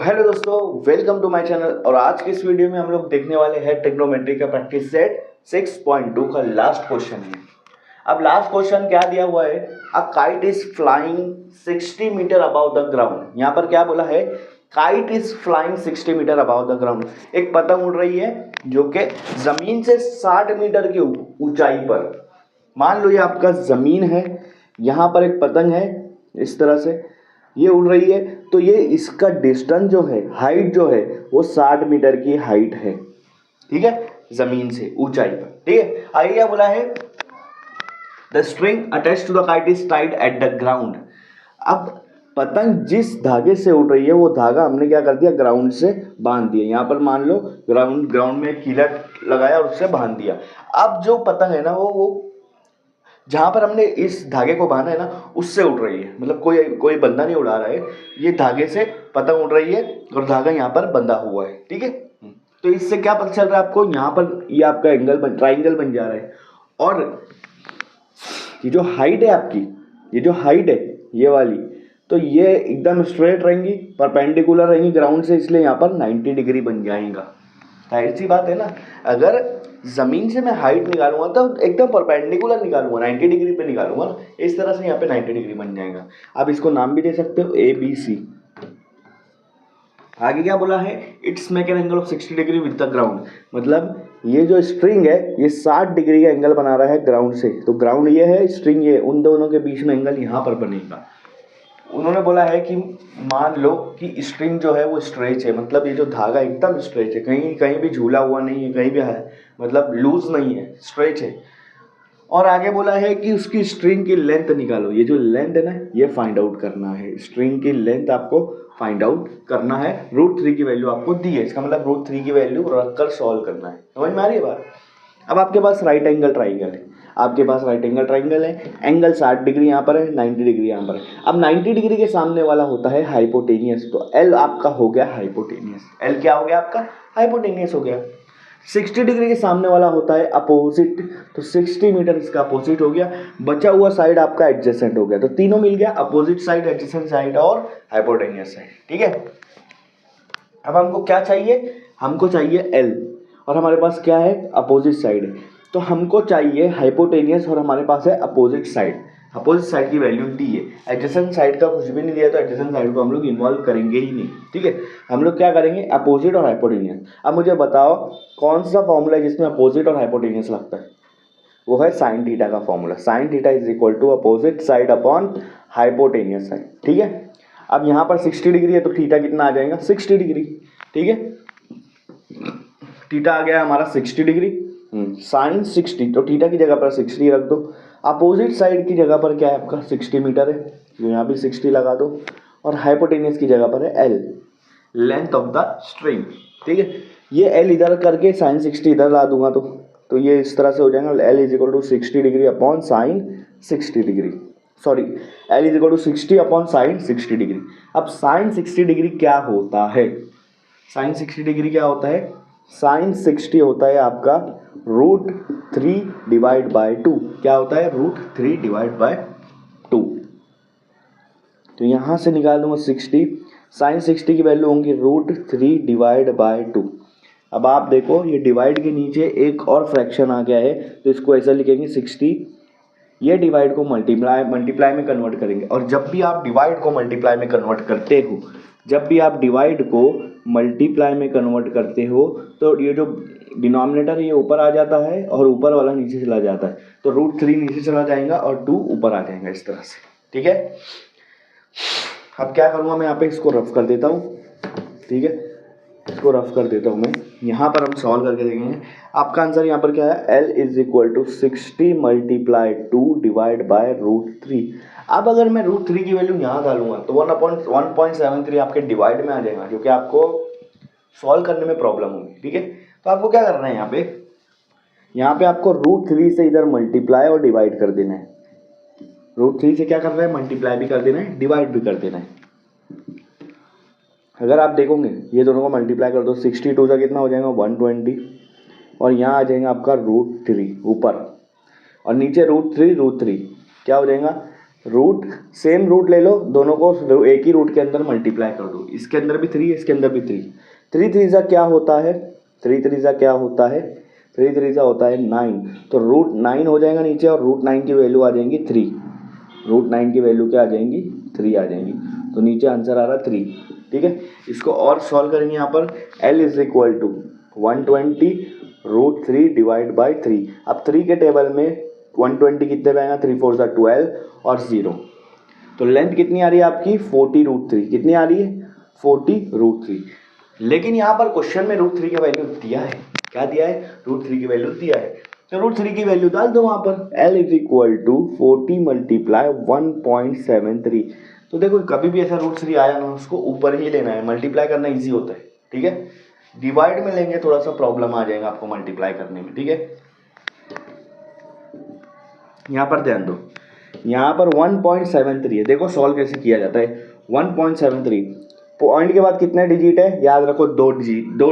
Hello दोस्तों, welcome to my channel. और आज की इस वीडियो में हम लोग देखने वाले हैं ट्रिग्नोमेट्री का प्रैक्टिस सेट 6.2 का लास्ट क्वेश्चन है। अब लास्ट क्वेश्चन क्या दिया हुआ है, a kite is flying 60 metre above the ground. यहाँ पर क्या बोला है, kite is flying 60 metre above the ground. एक पतंग उड़ रही है जो कि जमीन से 60 मीटर की ऊंचाई पर। मान लो ये आपका जमीन है, यहाँ पर एक पतंग है इस तरह से, ये उड़ रही है, तो ये इसका डिस्टेंस जो है, हाइट जो है वो 60 मीटर की हाइट है। ठीक है, जमीन से ऊंचाई पर। ठीक है, आगे क्या बोला है, the string attach to the kite is tied at the ground. अब पतंग जिस धागे से उड़ रही है वो धागा हमने क्या कर दिया, ग्राउंड से बांध दिया। यहाँ पर मान लो ग्राउंड में कीला लगाया और उससे बांध दिया। अब जो पतंग है ना वो जहां पर हमने इस धागे को बांधा है ना उससे उड़ रही है, मतलब कोई बंदा नहीं उड़ा रहा है, ये धागे से पतंग उड़ रही है और धागा यहाँ पर बंधा हुआ है। ठीक है, तो इससे क्या पता चल रहा है आपको, यहाँ पर ये आपका ट्राइंगल बन जा रहा है। और ये जो हाइट है आपकी, ये जो हाइट है ये वाली, तो ये एकदम स्ट्रेट रहेंगी, परपेंडिकुलर रहेंगी ग्राउंड से, इसलिए यहाँ पर 90 डिग्री बन जाएगा। जाहिर सी बात है ना, अगर जमीन से मैं हाइट निकालूंगा तो एकदम परपेंडिकुलर निकालूंगा, 90 डिग्री पे निकालूंगा ना, इस तरह से यहाँ पे 90 डिग्री बन जाएगा। आप इसको नाम भी दे सकते हो ABC। आगे क्या बोला है, it's make an angle of 60 degree with the ground. मतलब ये जो स्ट्रिंग है ये 60 डिग्री का एंगल बना रहा है ग्राउंड से। तो ग्राउंड ये है, स्ट्रिंग ये, उन दोनों के बीच में एंगल यहाँ पर बनेगा। उन्होंने बोला है कि मान लो कि स्ट्रिंग जो है वो स्ट्रेच है, मतलब ये जो धागा एकदम स्ट्रेच है, कहीं कहीं भी झूला हुआ नहीं है, कहीं भी है मतलब लूज नहीं है, स्ट्रेच है। और आगे बोला है कि उसकी स्ट्रिंग की लेंथ निकालो। ये जो लेंथ है ना ये फाइंड आउट करना है, स्ट्रिंग की लेंथ आपको फाइंड आउट करना है। √3 की वैल्यू आपको दी है, इसका मतलब √3 की वैल्यू रखकर सॉल्व करना है। समझ में आ रही है बात। अब आपके पास राइट एंगल ट्राइंगल है, आपके पास राइट एंगल ट्राइंगल है, एंगल 60 डिग्री यहाँ पर है, 90 डिग्री यहाँ पर है। अब 90 डिग्री के सामने वाला होता है हाइपोटेनियस, तो L आपका हो गया हाइपोटेनियस। L क्या हो गया आपका, हाइपोटेनियस हो गया। 60 डिग्री के सामने वाला होता है अपोजिट, तो 60 मीटर इसका अपोजिट हो गया। बचा हुआ साइड आपका एडजेसेंट हो गया, तो तीनों मिल गया, अपोजिट साइड, एडजेसेंट साइड और हाइपोटेनियस साइड। ठीक है, अब हमको क्या चाहिए, हमको चाहिए L, और हमारे पास क्या है, अपोजिट साइड है, तो हमको चाहिए हाइपोटेनियस और हमारे पास है अपोजिट साइड। अपोजिट साइड की वैल्यू दी है, एडजेसेंट साइड का कुछ भी नहीं दिया, तो एडजेसेंट साइड को हम लोग इन्वॉल्व करेंगे ही नहीं। ठीक है, हम लोग क्या करेंगे, अपोजिट और हाइपोटेनियस। अब मुझे बताओ कौन सा फॉर्मूला है जिसमें अपोजिट और हाइपोटेनियस लगता है, वो है साइन थीटा का formula. Sine theta is equal to opposite side upon hypotenuse side. ठीक है, अब यहाँ पर 60 डिग्री है तो थीटा कितना आ जाएगा, 60 डिग्री। ठीक है, थीटा आ गया हमारा 60 डिग्री, साइन 60, तो थीटा की जगह पर 60 रख दो। अपोजिट साइड की जगह पर क्या है आपका 60 मीटर है, तो यहाँ भी 60 लगा दो, और हाइपोटेनियस की जगह पर है L, length of the string. ठीक है, ये L इधर करके साइन 60 इधर ला दूंगा तो ये इस तरह से हो जाएगा, L is equal to 60 degree upon sine 60 degree, sorry L is equal to 60 upon sine 60 degree. अब साइन 60 डिग्री क्या होता है, साइन 60 डिग्री क्या होता है, साइन 60 होता है आपका √3 डिवाइड बाय 2। क्या होता है, √3 डिवाइड बाय 2। तो यहाँ से निकाल दूंगा 60, साइन 60 की वैल्यू होंगी √3 डिवाइड बाय 2। अब आप देखो ये डिवाइड के नीचे एक और फ्रैक्शन आ गया है, तो इसको ऐसा लिखेंगे 60, ये डिवाइड को मल्टीप्लाई में कन्वर्ट करेंगे। और जब भी आप डिवाइड को मल्टीप्लाई में कन्वर्ट करते हो, जब भी आप डिवाइड को मल्टीप्लाई में कन्वर्ट करते हो, तो ये जो डिनोमिनेटर ये ऊपर आ जाता है और ऊपर वाला नीचे चला जाता है, तो √3 नीचे चला जाएगा और 2 ऊपर आ जाएगा इस तरह से। ठीक है, अब क्या करूँगा मैं यहाँ पे इसको रफ कर देता हूँ। ठीक है, इसको रफ कर देता हूँ मैं, यहाँ पर हम सॉल्व करके देखेंगे। आपका आंसर यहाँ पर क्या है, L is equal to 60 multiply 2 divide by √3। अब अगर मैं √3 की वैल्यू यहाँ डालूंगा तो 1.73 आपके डिवाइड में आ जाएगा, क्योंकि आपको सॉल्व करने में प्रॉब्लम होगी। ठीक है, तो आपको क्या करना है, यहाँ पे आपको √3 से इधर मल्टीप्लाई और डिवाइड कर देना है। √3 से क्या करना है, मल्टीप्लाई भी कर देना है, डिवाइड भी कर देना है। अगर आप देखोगे ये दोनों को मल्टीप्लाई कर दो, 62 से कितना हो जाएगा 120, और यहाँ आ जाएगा आपका √3 ऊपर, और नीचे √3 क्या हो जाएगा, रूट सेम रूट ले लो, दोनों को एक ही रूट के अंदर मल्टीप्लाई कर दो। इसके अंदर भी 3 इसके अंदर भी 3, 3 3 जा क्या होता है, 3 3 जा क्या होता है, 3 3 जा होता है 9। तो रूट 9 हो जाएगा नीचे और रूट 9 की वैल्यू आ जाएंगी 3, रूट 9 की वैल्यू क्या आ जाएंगी 3 आ जाएंगी। तो नीचे आंसर आ रहा 3। ठीक है, इसको और सॉल्व करेंगे। यहाँ पर L is equal to 120 root 3 divide by 3। अब 3 के टेबल में 120 कितने पे आएगा, 3 4 12 और 0। तो लेंथ कितनी आ रही है आपकी 40 रूट 3, कितनी आ रही है 40 रूट 3। लेकिन यहाँ पर क्वेश्चन में रूट 3 का वैल्यू दिया है, क्या दिया है, रूट 3 की वैल्यू दिया है। तो रूट 3 की वैल्यू डाल दो वहाँ पर, L is equal to 40 multiply 1.73। तो देखो कभी भी ऐसा रूट 3 आया ना, उसको ऊपर ही लेना है, मल्टीप्लाई करना ईजी होता है। ठीक है, डिवाइड में लेंगे थोड़ा सा प्रॉब्लम आ जाएगा आपको मल्टीप्लाई करने में। ठीक है, यहाँ पर ध्यान दो, यहाँ पर 1.73 है। देखो सॉल्व कैसे किया जाता है। 1.73 पॉइंट के बाद कितने डिजिट है, याद रखो 2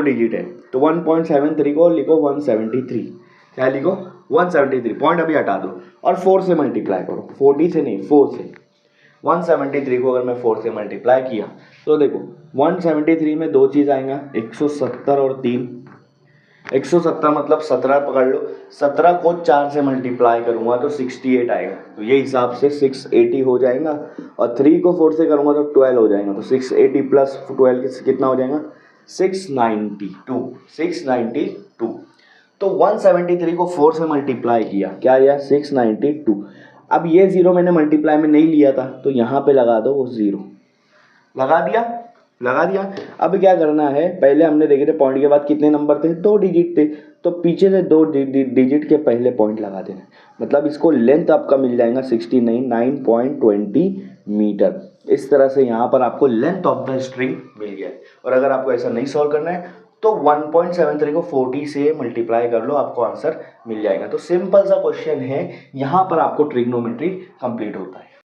डिजिट है। तो 1.73 को लिखो 173, क्या लिखो 173, पॉइंट अभी हटा दो और 4 से मल्टीप्लाई करो, 40 से नहीं 4 से। 173 को अगर मैं 4 से मल्टीप्लाई किया तो देखो 173 में 2 चीज़ आएगा, 170 और 3। 170 मतलब 17 पकड़ लो, 17 को 4 से मल्टीप्लाई करूंगा तो 68 आएगा। तो ये हिसाब से 680 हो जाएगा। और 3 को 4 से करूंगा तो 12 हो जाएगा। तो 680 प्लस 12 कितना हो जाएगा 692, 692। तो 173 को 4 से मल्टीप्लाई किया, क्या आया 692। अब ये 0 मैंने मल्टीप्लाई में नहीं लिया था, तो यहाँ पे लगा दो वो 0, लगा दिया। अब क्या करना है, पहले हमने देखे थे पॉइंट के बाद कितने नंबर थे, 2 डिजिट थे। तो पीछे से 2 डिजिट के पहले पॉइंट लगा देना, मतलब इसको लेंथ आपका मिल जाएगा 9.20 मीटर। इस तरह से यहाँ पर आपको लेंथ ऑफ द स्ट्रिंग मिल गया है। और अगर आपको ऐसा नहीं सॉल्व करना है तो 1.73 को 40 से मल्टीप्लाई कर लो, आपको आंसर मिल जाएगा। तो सिंपल सा क्वेश्चन है, यहाँ पर आपको ट्रिग्नोमेट्री कंप्लीट होता है।